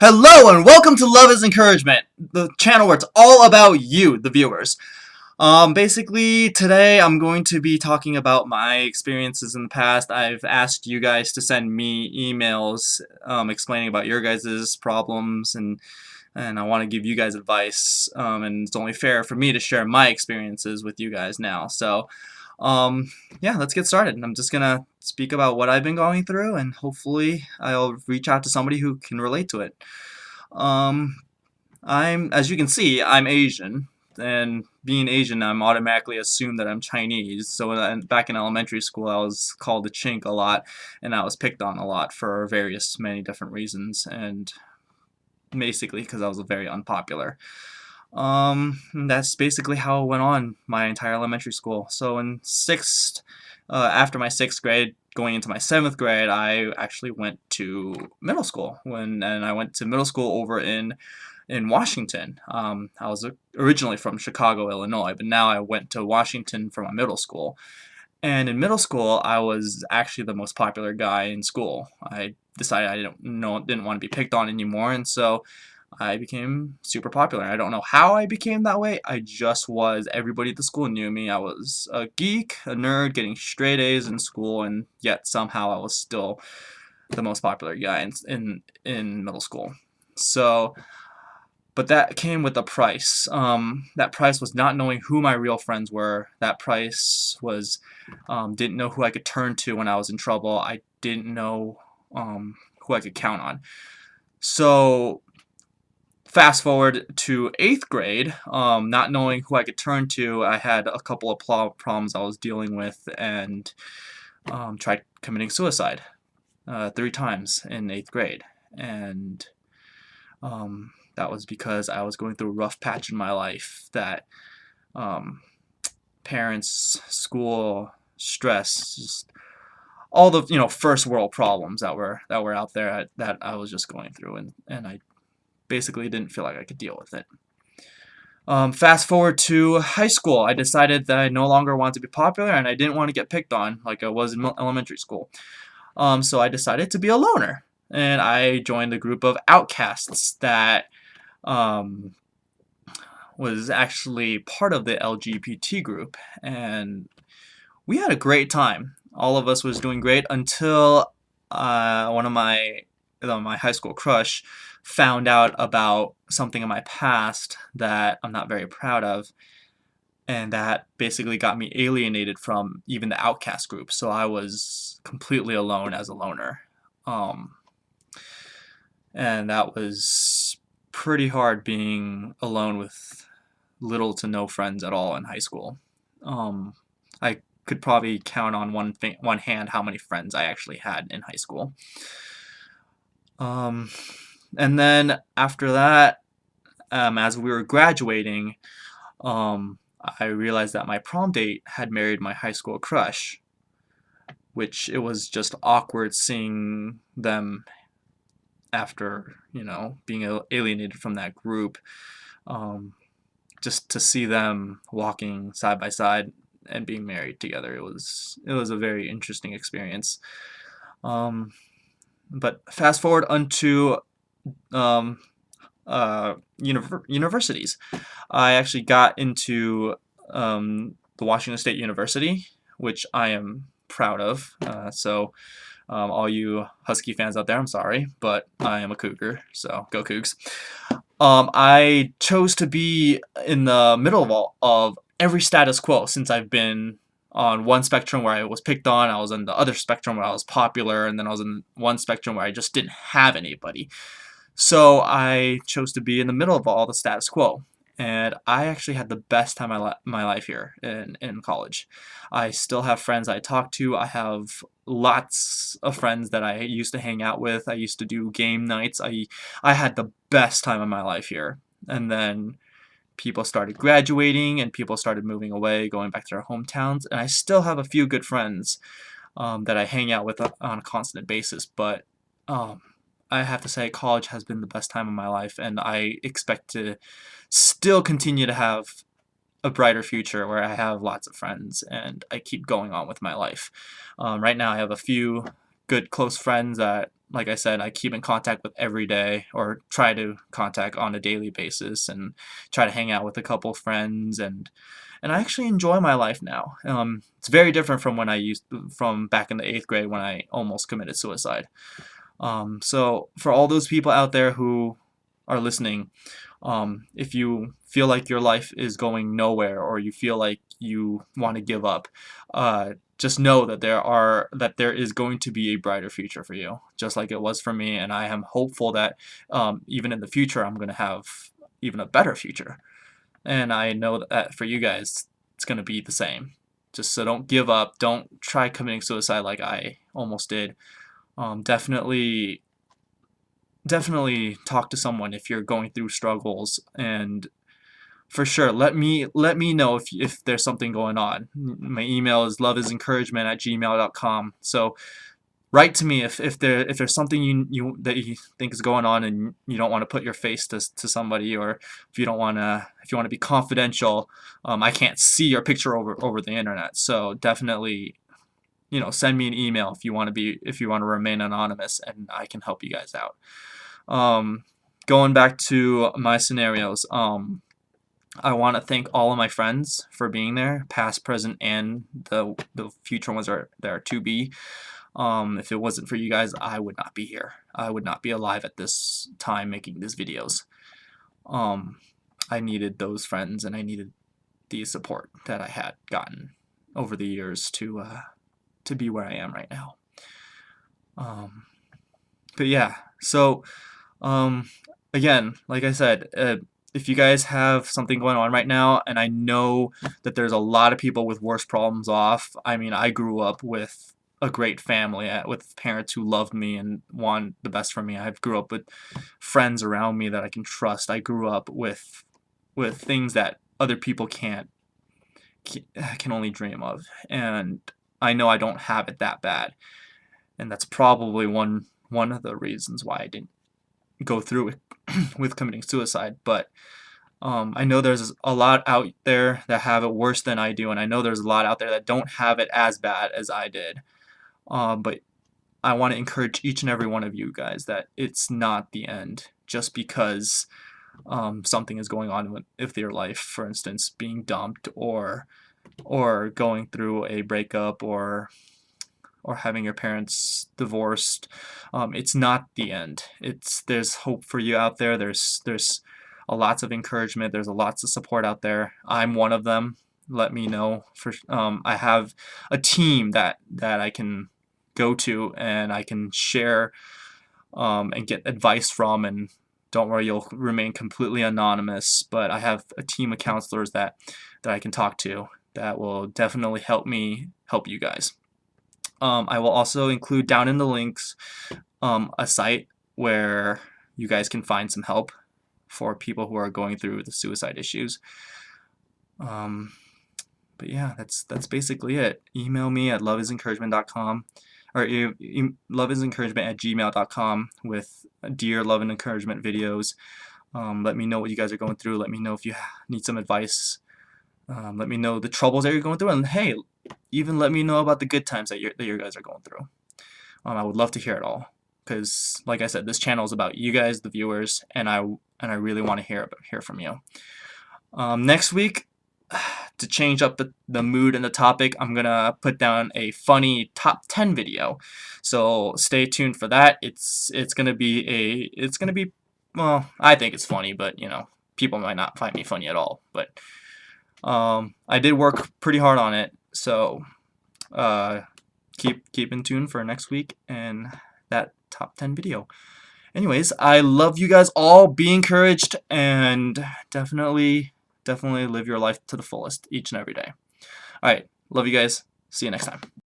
Hello and welcome to Love is Encouragement, the channel where it's all about you, the viewers. Basically, today I'm going to be talking about my experiences in the past. I've asked you guys to send me emails explaining about your guys' problems, and I want to give you guys advice, and it's only fair for me to share my experiences with you guys now. So, yeah, let's get started. I'm just gonna speak about what I've been going through, and hopefully I'll reach out to somebody who can relate to it. Um, as you can see, I'm Asian, and being Asian, I'm automatically assumed that I'm Chinese. So back in elementary school, I was called a chink a lot, and I was picked on a lot for many different reasons, and basically because I was very unpopular. That's basically how it went on my entire elementary school. So in after my sixth grade, going into my seventh grade, I actually went to middle school. And I went to middle school over in Washington. I was originally from Chicago, Illinois, but now I went to Washington for my middle school. And in middle school, I was actually the most popular guy in school. I decided I didn't want to be picked on anymore, and so I became super popular. I don't know how I became that way. I just was. Everybody at the school knew me. I was a geek, a nerd, getting straight A's in school, and yet somehow I was still the most popular guy in middle school. So, but that came with a price. That price was not knowing who my real friends were. That price was didn't know who I could turn to when I was in trouble. I didn't know who I could count on. So fast forward to eighth grade, not knowing who I could turn to, I had a couple of problems I was dealing with and tried committing suicide 3 times in eighth grade. And that was because I was going through a rough patch in my life that um, parents, school, stress, just all the first world problems that were out there that I was just going through, and I basically didn't feel like I could deal with it. Fast forward to high school, I decided that I no longer wanted to be popular and I didn't want to get picked on like I was in elementary school. So I decided to be a loner, and I joined a group of outcasts that um, was actually part of the LGBT group, and we had a great time. All of us was doing great until one of my high school crush found out about something in my past that I'm not very proud of, and that basically got me alienated from even the outcast group. So I was completely alone as a loner, um, and that was pretty hard being alone with little to no friends at all in high school. I could probably count on one hand how many friends I actually had in high school. Um, and then after that, as we were graduating, I realized that my prom date had married my high school crush, which it was just awkward seeing them after, being alienated from that group. Um, just to see them walking side by side and being married together, it was a very interesting experience. Um, but fast forward onto um, universities. I actually got into the Washington State University, which I am proud of. So all you Husky fans out there, I'm sorry, but I am a Cougar, so go Cougs. I chose to be in the middle of every status quo since I've been on one spectrum where I was picked on, I was on the other spectrum where I was popular, and then I was in one spectrum where I just didn't have anybody. So I chose to be in the middle of all the status quo. And I actually had the best time of my life here in college. I still have friends I talk to. I have lots of friends that I used to hang out with. I used to do game nights. I had the best time of my life here. And then people started graduating and people started moving away, going back to their hometowns. And I still have a few good friends that I hang out with on a constant basis. But um, I have to say, college has been the best time of my life, and I expect to still continue to have a brighter future where I have lots of friends and I keep going on with my life. Right now, I have a few good close friends that like I said, I keep in contact with every day, or try to contact on a daily basis, and try to hang out with a couple friends, and I actually enjoy my life now. It's very different from from back in the 8th grade when I almost committed suicide. So for all those people out there who are listening, if you feel like your life is going nowhere, or you feel like you want to give up, just know that there is going to be a brighter future for you, just like it was for me, and I am hopeful that even in the future I'm going to have even a better future, and I know that for you guys it's going to be the same. Just so don't give up, don't try committing suicide like I almost did. Definitely talk to someone if you're going through struggles, and for sure let me know if there's something going on. My email is loveisencouragement@gmail.com, so write to me if there's something that you think is going on, and you don't want to put your face to somebody, or if you want to be confidential. I can't see your picture over the internet, so definitely, send me an email if you want to remain anonymous, and I can help you guys out. Going back to my scenarios, I want to thank all of my friends for being there, past, present, and the future ones that are to be. If it wasn't for you guys, I would not be here. I would not be alive at this time making these videos. I needed those friends, and I needed the support that I had gotten over the years to be where I am right now. But yeah, so again, like I said, if you guys have something going on right now, and I know that there's a lot of people with worse problems off. I mean, I grew up with a great family, with parents who loved me and wanted the best for me. I grew up with friends around me that I can trust. I grew up with things that other people can only dream of, and I know I don't have it that bad, and that's probably one of the reasons why I didn't go through with committing suicide. But I know there's a lot out there that have it worse than I do, and I know there's a lot out there that don't have it as bad as I did. But I want to encourage each and every one of you guys that it's not the end just because something is going on with your life. For instance, being dumped, or going through a breakup, or having your parents divorced. It's not the end. There's hope for you out there. There's lots of encouragement. There's lots of support out there. I'm one of them. Let me know. I have a team that I can go to, and I can share and get advice from, and don't worry, you'll remain completely anonymous, but I have a team of counselors that I can talk to that will definitely help you guys. I will also include down in the links a site where you guys can find some help for people who are going through the suicide issues. But yeah, that's basically it. Email me at loveisencouragement.com, or loveisencouragement@gmail.com with dear love and encouragement videos. Let me know what you guys are going through. Let me know if you need some advice. Let me know the troubles that you're going through, and hey, even let me know about the good times that you guys are going through. I would love to hear it all, because like I said, this channel is about you guys, the viewers, and I really want to hear from you. Next week, to change up the mood and the topic, I'm gonna put down a funny top 10 video, so stay tuned for that. It's gonna be well, I think it's funny, but people might not find me funny at all, but I did work pretty hard on it, so keep in tune for next week and that top 10 video. Anyways, I love you guys all. Be encouraged, and definitely live your life to the fullest each and every day. Alright, love you guys. See you next time.